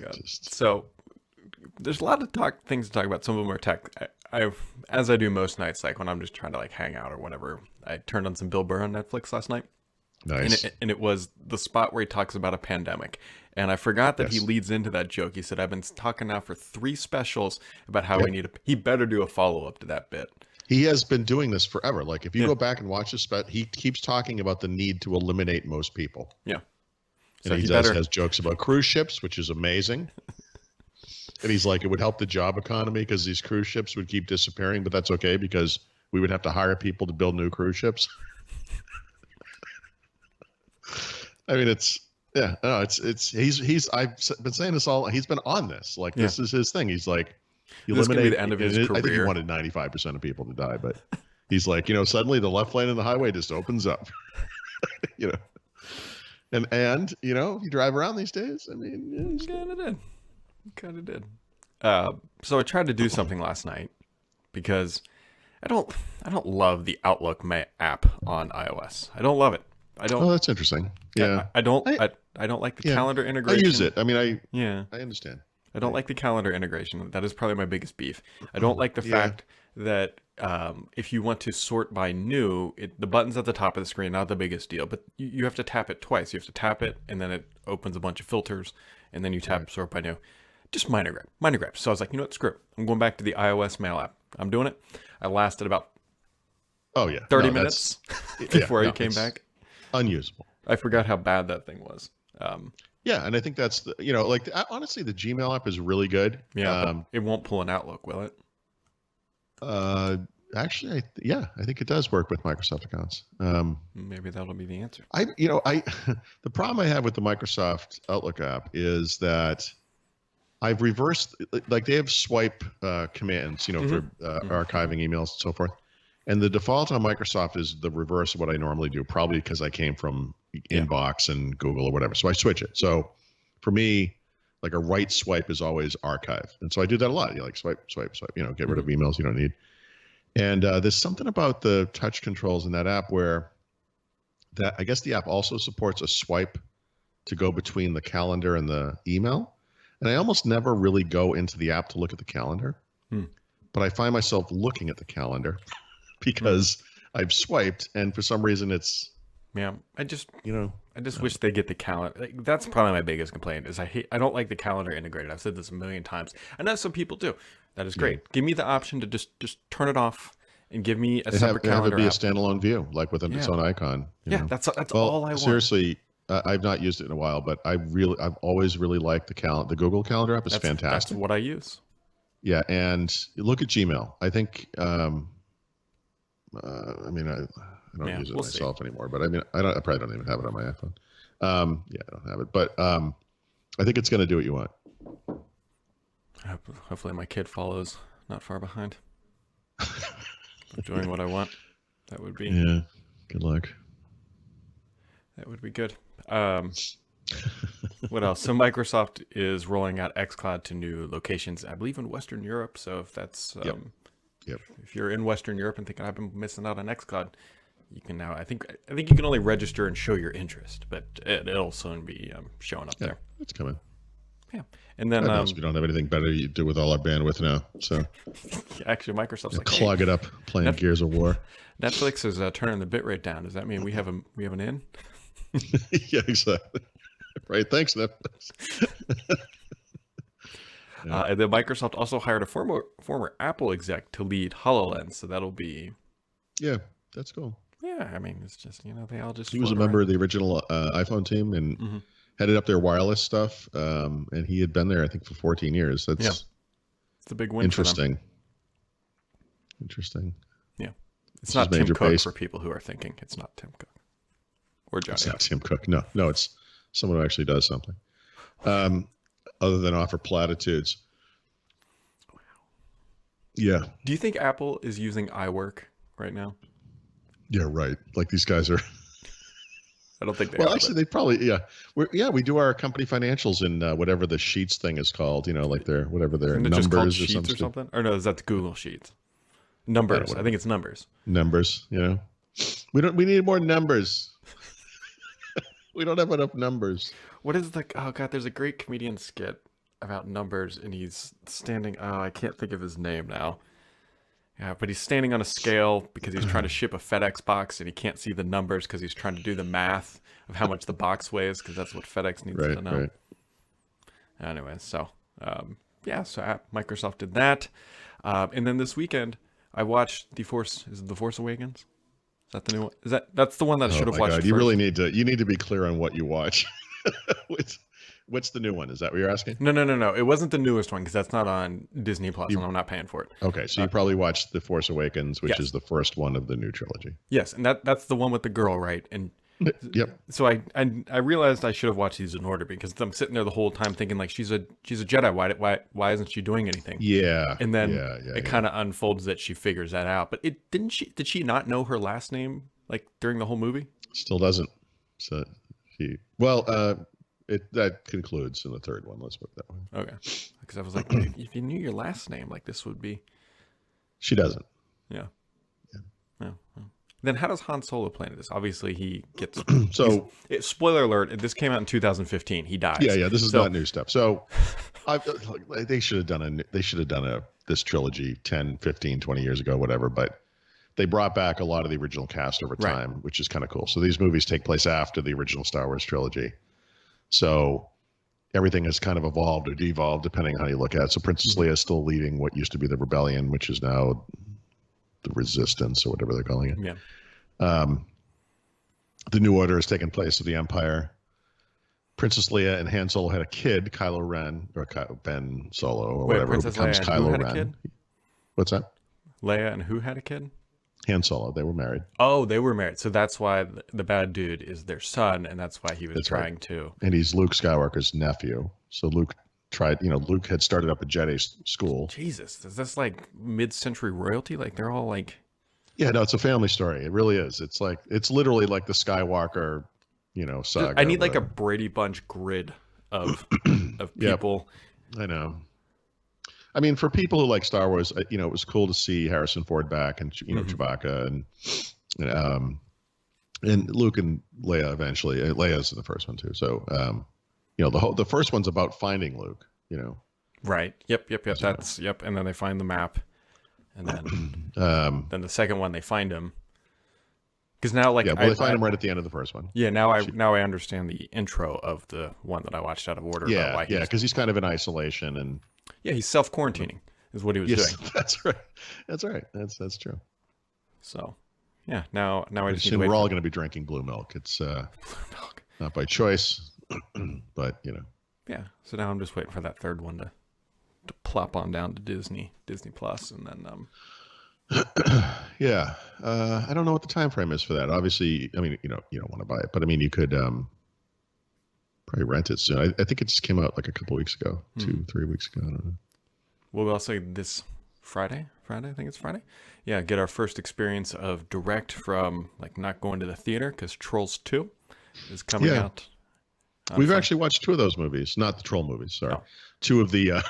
God. just So there's a lot of things to talk about. Some of them are tech. As I do most nights, like when I'm just trying to like hang out or whatever. I turned on some Bill Burr on Netflix last night, and nice. it was the spot where he talks about a pandemic. And I forgot that he Yes. leads into that joke. He said, "I've been talking now for 3 specials about how we Yep. need a." He better do a follow up to that bit. He has been doing this forever. Like if you Yeah, go back and watch this, he keeps talking about the need to eliminate most people, yeah. and So he he does better. has jokes about cruise ships, which is amazing. And he's like, it would help the job economy because these cruise ships would keep disappearing, but that's okay because we would have to hire people to build new cruise ships. I mean, it's yeah, no, it's he's I've been saying this all. He's been on this. Like Yeah, this is his thing. He's like, this is gonna be eliminate. the end of his I think he career. wanted 95% of people to die, but he's like, suddenly the left lane of the highway just opens up. you know, and you drive around these days. I mean, Kind of did. Kind of did. So I tried to do something last night because I don't love the Outlook app on iOS. I don't love it. I oh, don't. that's interesting. Yeah, I don't. I I don't like the yeah, calendar I use integration. it. I mean, Yeah, I understand. I don't like the calendar integration. That is probably my biggest beef. I don't like the Yeah, fact that if you want to sort by new, the button's at the top of the screen, not the biggest deal, but you have to tap it twice. You have to tap it, and then it opens a bunch of filters, and then you tap right. sort by new. Just minor grabs. So I was like, you know what, screw it. I'm going back to the iOS mail app. I'm doing it. I lasted about Oh yeah, 30 no, that's minutes yeah, before I no, came it's back. unusable. I forgot how bad that thing was. Yeah, and I think that's like honestly, the Gmail app is really good. Yeah, but it won't pull an Outlook, will it? Uh, actually, yeah, I think it does work with Microsoft accounts. Maybe that'll be the answer. I the problem I have with the Microsoft Outlook app is that I've reversed, like they have swipe commands, for archiving emails and so forth. And the default on Microsoft is the reverse of what I normally do, probably because I came from Yeah. Inbox and Google or whatever. So I switch it. So for me, like a right swipe is always archive. And so I do that a lot. You like swipe, swipe, swipe, get rid of emails you don't need. And there's something about the touch controls in that app where that I guess the app also supports a swipe to go between the calendar and the email. And I almost never really go into the app to look at the calendar, but I find myself looking at the calendar because I've swiped, and for some reason it's Yeah, I just I wish they get the calendar. Like, that's probably my biggest complaint is I don't like the calendar integrated. I've said this a million times. I know some people do. That is great. Give me the option to just turn it off and give me a separate have it calendar be a app. standalone view, like with its own icon. Yeah, that's Well, all I want. seriously, I've not used it in a while, but I've always really liked the Google Calendar app is That's fantastic. what I use. Yeah, and look at Gmail. I think I mean, I don't Yeah, use it we'll see. myself anymore, but I mean, I probably don't even have it on my iPhone. Yeah, I don't have it, but I think it's going to do what you want. Hopefully my kid follows not far behind. Doing what I want. That would be Yeah. Good luck. good. What else? So Microsoft is rolling out xCloud to new locations, I believe in Western Europe. So if that's Yep. if you're in Western Europe and thinking I've been missing out on xCloud, you can now. I think you can only register and show your interest, but it'll soon be showing up Yeah, there. it's coming. Yeah, and then God knows we don't have anything better to do with all our bandwidth now, so actually Microsoft's like, hey, clog it up playing Gears of War. Netflix is turning the bitrate down. Does that mean we have an in? Yeah, exactly. Right. Thanks, Netflix. And then Microsoft also hired a former Apple exec to lead HoloLens, so that'll be. Yeah, that's cool. Yeah, I mean, it's just they all just. He was a float member around. of the original iPhone team and headed up their wireless stuff. And he had been there, I think, for 14 years. That's It's a big win. interesting. For them. Interesting. Yeah, it's This not is Tim major Cook pace. for people who are thinking it's not Tim Cook or Johnny. It's not Tim Cook. No, it's someone who actually does something. Other than offer platitudes. Yeah. Do you think Apple is using iWork right now? Yeah, right. Like these guys are. I don't think they Well, are. actually, they probably, we do our company financials in whatever the Sheets thing is called, like their, whatever their Isn't it just called numbers or Sheets something. Or no, that's Google Sheets. Numbers. I whatever. think it's numbers. Numbers, we need more numbers. We don't have enough numbers. What is oh god, there's a great comedian skit about numbers, and he's standing. Oh, I can't think of his name now. Yeah, but he's standing on a scale because he's trying to ship a FedEx box, and he can't see the numbers because he's trying to do the math of how much the box weighs, because that's what FedEx needs to know. Right. Anyway, so Microsoft did that, and then this weekend I watched The Force. Is it The Force Awakens? Is that the new one? That's the one that I should have watched first. You really need to be clear on what you watch. What's the new one? Is that what you're asking? No. It wasn't the newest one because that's not on Disney Plus, and I'm not paying for it. Okay, so you probably watched The Force Awakens, which yes. is the first one of the new trilogy. Yes, and that's the one with the girl, right? And yep. So I realized I should have watched these in order because I'm sitting there the whole time thinking like she's a Jedi. Why isn't she doing anything? Yeah. And then it kind of unfolds that she figures that out. But did she not know her last name like during the whole movie? Still doesn't. So that concludes in the third one. Let's put it that way. Okay. Because I was like, if you knew your last name, like this would be. She doesn't. Yeah. Then how does Han Solo play into this? Obviously, he gets. So spoiler alert: this came out in 2015. He dies. Yeah. This is not new stuff. So they should have done this trilogy 10, 15, 20 years ago, whatever. But they brought back a lot of the original cast over time, which is kind of cool. So these movies take place after the original Star Wars trilogy. So everything has kind of evolved or devolved depending on how you look at it. So Princess Leia is still leading what used to be the rebellion, which is now the Resistance or whatever they're calling it. Yeah. The New Order has taken place of the Empire. Princess Leia and Han Solo had a kid, Kylo Ren, or Ben Solo, or whatever, Princess becomes Leia Kylo Ren. A kid? What's that? Leia and who had a kid? Han Solo. They were married. Oh, they were married. So that's why the bad dude is their son, and that's why he was trying to. And he's Luke Skywalker's nephew. So Luke had started up a Jedi school. Jesus, is this like mid-century royalty? Like they're all like. Yeah, no, it's a family story. It really is. It's literally like the Skywalker, saga. I need like a Brady Bunch grid of people. Yep. I know. I mean, for people who like Star Wars, it was cool to see Harrison Ford back and Chewbacca and Luke and Leia eventually. Leia's the first one too. So the first one's about finding Luke. Right. Yep. That's yep. And then they find the map, and then the second one they find him. Because now, like, they find him right at the end of the first one. Yeah, now I understand the intro of the one that I watched out of order. Yeah, because he's kind of in isolation and. Yeah, he's self-quarantining is what he was doing. That's right. That's true. So, yeah, now I just need to wait. We're all going to be drinking blue milk. It's not by choice, but Yeah. So now I'm just waiting for that third one to plop on down to Disney Plus, and then yeah. I don't know what the time frame is for that. Obviously, I mean, you don't want to buy it, but I mean, you could probably rent it soon. I think it just came out like a couple weeks ago, 2-3 weeks ago. I don't know. We'll also this Friday. I think it's Friday. Yeah, get our first experience of direct from like not going to the theater because Trolls 2 is coming out. We've actually watched 2 of those movies, not the Troll movies. Sorry, 2 of the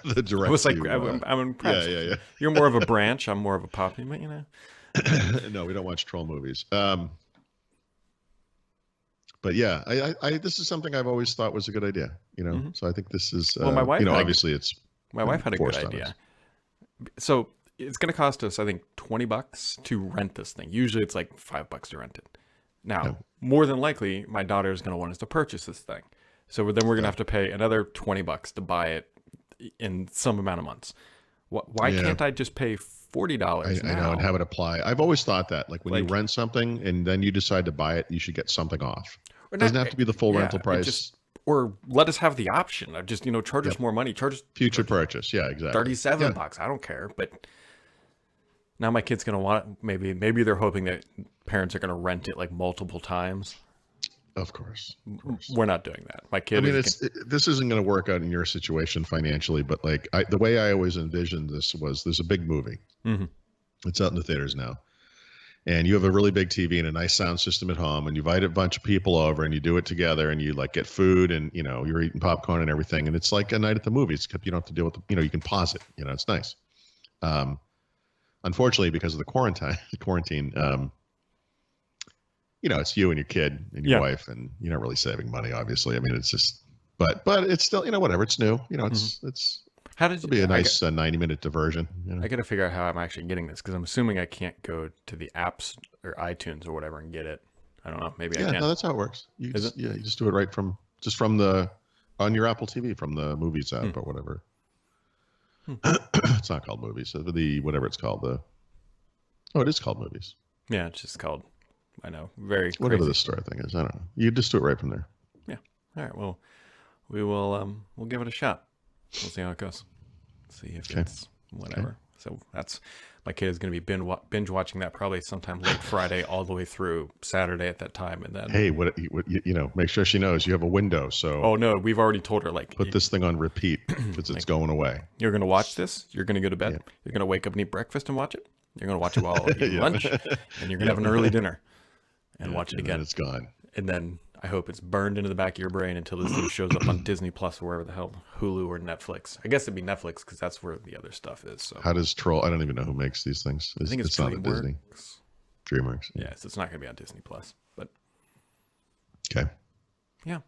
the direct. I was like, I'm impressed. Yeah. You're more of a branch. I'm more of a poppy, but No, we don't watch Troll movies. But yeah, I this is something I've always thought was a good idea. So I think this is. Well, my wife. Obviously, my wife had a good idea. So it's going to cost us, I think, $20 to rent this thing. Usually, it's like $5 to rent it. Now, more than likely, my daughter is going to want us to purchase this thing. So then we're going to have to pay another $20 to buy it in some amount of months. Why can't I just pay $40 I know, and have it apply? I've always thought that, like when you rent something and then you decide to buy it, you should get something off. It doesn't have to be the full rental price. Or let us have the option of just, charge us more money. Charge us future purchase. Yeah, exactly. $37. I don't care. But now my kid's going to want it. Maybe they're hoping that parents are going to rent it like multiple times. Of course. We're not doing that. My kid. This isn't going to work out in your situation financially, but like the way I always envisioned this was there's a big movie. Mm-hmm. It's out in the theaters now. And you have a really big TV and a nice sound system at home, and you invite a bunch of people over and you do it together, and you like get food and, you're eating popcorn and everything. And it's like a night at the movies, except you don't have to deal with you can pause it, it's nice. Unfortunately, because of the quarantine, it's you and your kid and your wife, and you're not really saving money, obviously. I mean, it's just, but it's still, whatever. It's new. How did it'll be a nice 90-minute diversion. I got to figure out how I'm actually getting this, because I'm assuming I can't go to the apps or iTunes or whatever and get it. I don't know. Maybe I can. No, that's how it works. You just do it right from on your Apple TV from the Movies app or whatever. It's not called Movies. Whatever it's called. It is called Movies. Yeah, it's just called. I know. Very whatever crazy. the store thing is. I don't know. You just do it right from there. Yeah. All right. Well, we will. We'll give it a shot. We'll see how it goes. See if it's whatever. Okay. So that's my kid is going to be binge watching that probably sometime late Friday all the way through Saturday at that time, and then. Hey, what make sure she knows you have a window. So. Oh no, we've already told her, like, put this thing on repeat because it's going away. You're going to watch this. You're going to go to bed. Yeah. You're going to wake up and eat breakfast and watch it. You're going to watch it while you eat lunch, and you're going to have an early dinner and watch it again. And it's gone. And then I hope it's burned into the back of your brain until this thing shows up on Disney Plus or wherever the hell, Hulu or Netflix. I guess it'd be Netflix because that's where the other stuff is. So how does Troll? I don't even know who makes these things. I think it's not a Disney. DreamWorks. Yeah, so it's not going to be on Disney Plus. But okay. Yeah.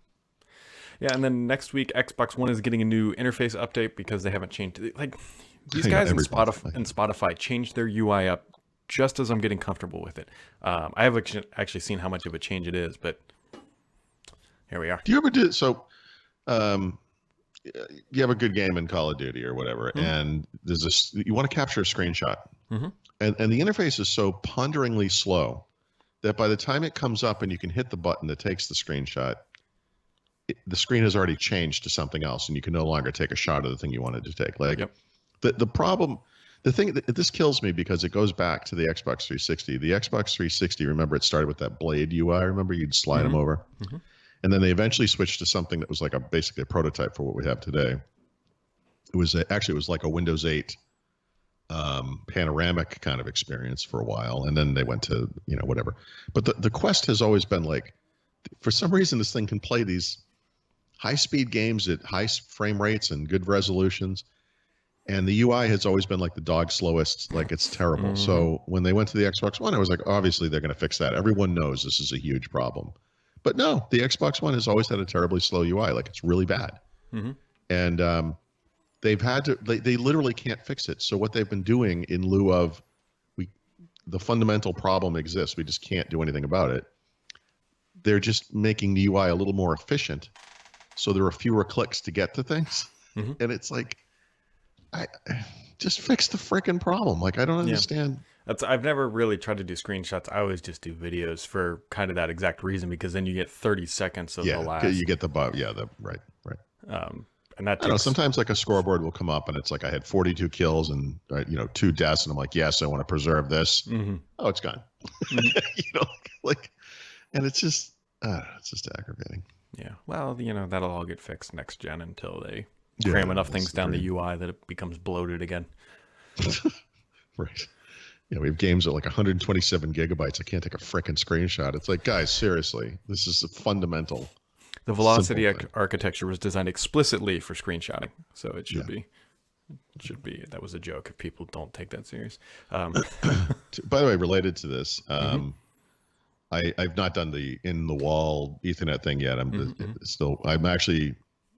Yeah, and then next week Xbox One is getting a new interface update because they haven't changed it. Like these guys in Spotify changed their UI up just as I'm getting comfortable with it. I have actually seen how much of a change it is, but here we are. Do you ever do so? You have a good game in Call of Duty or whatever, and there's you want to capture a screenshot, and the interface is so ponderingly slow that by the time it comes up and you can hit the button that takes the screenshot, the screen has already changed to something else, and you can no longer take a shot of the thing you wanted to take. Like the problem. The thing that this kills me because it goes back to the Xbox 360. The Xbox 360, remember, it started with that Blade UI. Remember, you'd slide them over, and then they eventually switched to something that was like basically a prototype for what we have today. It was actually it was like a Windows 8 panoramic kind of experience for a while, and then they went to whatever. But the Quest has always been like, for some reason, this thing can play these high-speed games at high frame rates and good resolutions. And the UI has always been like the dog slowest, like it's terrible. So when they went to the Xbox One, I was like, obviously they're going to fix that. Everyone knows this is a huge problem. But no, the Xbox One has always had a terribly slow UI. Like it's really bad. And they've had to, they literally can't fix it. So what they've been doing in lieu of, the fundamental problem exists, we just can't do anything about it. They're just making the UI a little more efficient. So there are fewer clicks to get to things. And it's like, I just fix the freaking problem. Like I don't understand. I've never really tried to do screenshots. I always just do videos for kind of that exact reason, because then you get 30 seconds of the last. You get the right. And that I know sometimes like a scoreboard will come up and it's like I had 42 kills and 2 deaths, and I'm like, yes, I want to preserve this. Oh, it's gone. And it's just aggravating. Yeah. Well, that'll all get fixed next gen until they cram enough things down the UI that it becomes bloated again. Right. We have games at like 127 gigabytes. I can't take a frickin' screenshot. It's like, guys, seriously, this is a fundamental. The Velocity architecture was designed explicitly for screenshotting, so it should be. It should be. That was a joke if people don't take that serious. By the way, related to this, I've not done the in the wall Ethernet thing yet.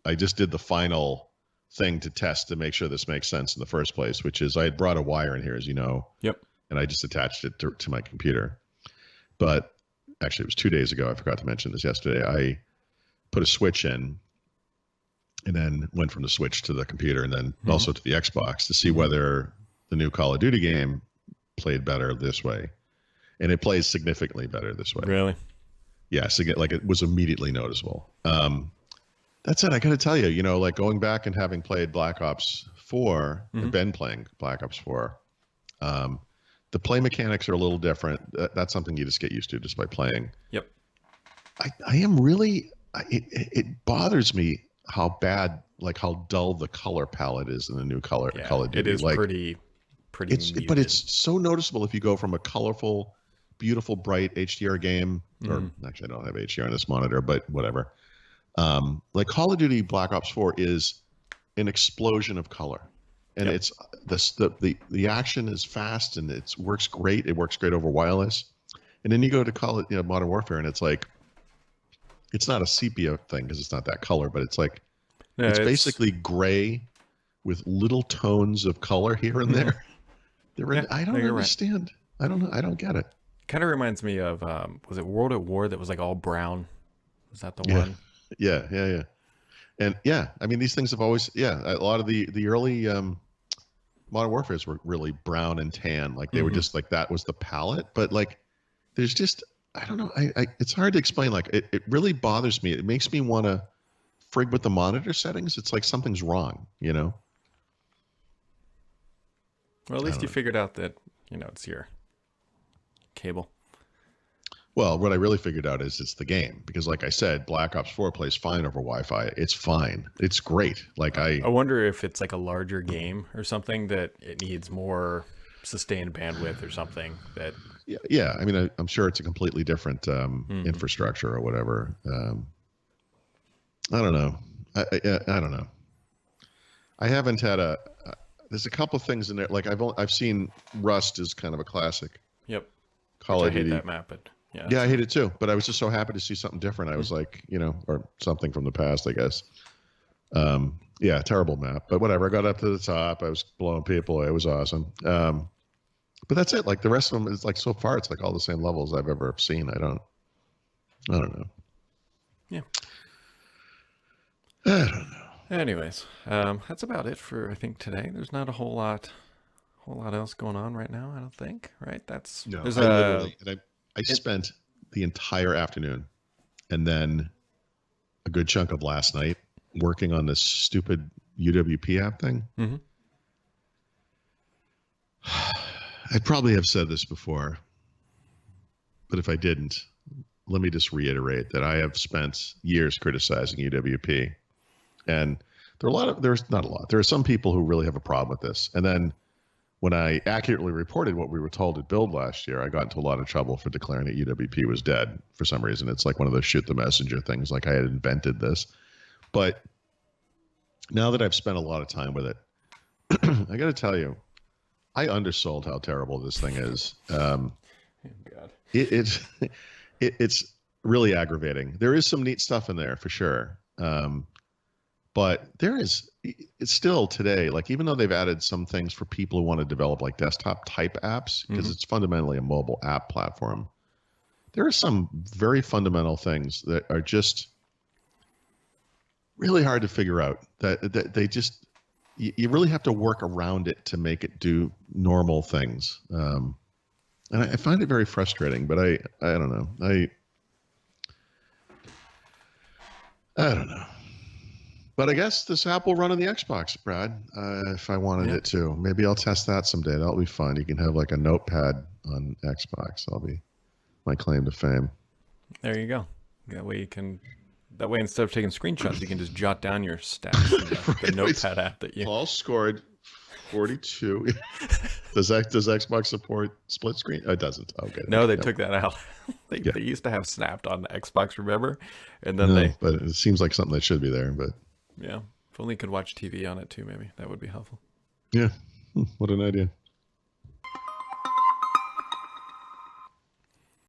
I just did the final thing to test to make sure this makes sense in the first place, which is I had brought a wire in here, as you know. Yep. And I just attached it to my computer. But actually, it was 2 days ago. I forgot to mention this yesterday. I put a switch in and then went from the switch to the computer and then also to the Xbox to see whether the new Call of Duty game played better this way. And it plays significantly better this way. Really? Yeah. So like it was immediately noticeable. That's it. I got to tell you, like going back and having played Black Ops 4, and been playing Black Ops 4, the play mechanics are a little different. That's something you just get used to just by playing. Yep. I am really, it bothers me how bad, like how dull the color palette is in the new Call of Duty. It is like, pretty but it's so noticeable if you go from a colorful, beautiful, bright HDR game, or actually I don't have HDR on this monitor, but whatever. Like Call of Duty Black Ops 4 is an explosion of color, and it's the action is fast and it works great. It works great over wireless, and then you go to Modern Warfare and it's like it's not a sepia thing because it's not that color, but it's like No, it's basically gray with little tones of color here and there. I don't understand. Right. I don't know. I don't get it. Kind of reminds me of was it World at War that was like all brown? Was that the one? Yeah. And yeah, I mean, these things have always, a lot of the early Modern Warfares were really brown and tan. Like they were just like, that was the palette. But like, there's just, I don't know. It's hard to explain. Like it really bothers me. It makes me want to frig with the monitor settings. It's like something's wrong, you know? Well, at least you figured out that, it's your cable. Well, what I really figured out is it's the game, because like I said, Black Ops 4 plays fine over Wi-Fi. It's fine. It's great. Like I wonder if it's like a larger game or something that it needs more sustained bandwidth or something that. Yeah. I mean, I'm sure it's a completely different infrastructure or whatever. I don't know. I don't know. I haven't had there's a couple things in there. Like I've seen Rust is kind of a classic. Yep. Call of Duty. I hate that map, but yeah, I hate it too. But I was just so happy to see something different. I was like, or something from the past, I guess. Yeah, terrible map, but whatever. I got up to the top. I was blowing people away. It was awesome. But that's it. Like the rest of them is like, so far, it's like all the same levels I've ever seen. I don't know. Yeah. I don't know. Anyways, that's about it for I think today. There's not a whole lot else going on right now. I don't think. Right? No. There's I spent the entire afternoon and then a good chunk of last night working on this stupid UWP app thing. Mm-hmm. I probably have said this before, but if I didn't, let me just reiterate that I have spent years criticizing UWP. And there are some people who really have a problem with this. And then when I accurately reported what we were told at Build last year, I got into a lot of trouble for declaring that UWP was dead for some reason. It's like one of those shoot the messenger things, like I had invented this. But now that I've spent a lot of time with it, I got to tell you, I undersold how terrible this thing is. God. It's really aggravating. There is some neat stuff in there for sure. But it's still today, like even though they've added some things for people who want to develop like desktop type apps, because it's fundamentally a mobile app platform, there are some very fundamental things that are just really hard to figure out, that they just, you really have to work around it to make it do normal things. And I find it very frustrating, but I don't know. I don't know. But I guess this app will run on the Xbox, Brad, if I wanted it to. Maybe I'll test that someday. That'll be fun. You can have like a notepad on Xbox. That'll be my claim to fame. There you go. That way instead of taking screenshots, you can just jot down your stats in the notepad app that you... Paul scored 42. Does Xbox support split screen? It doesn't. Okay. No, they took that out. They used to have Snapped on the Xbox, remember? And then but it seems like something that should be there, but... Yeah. If only you could watch TV on it too, maybe. That would be helpful. Yeah. What an idea.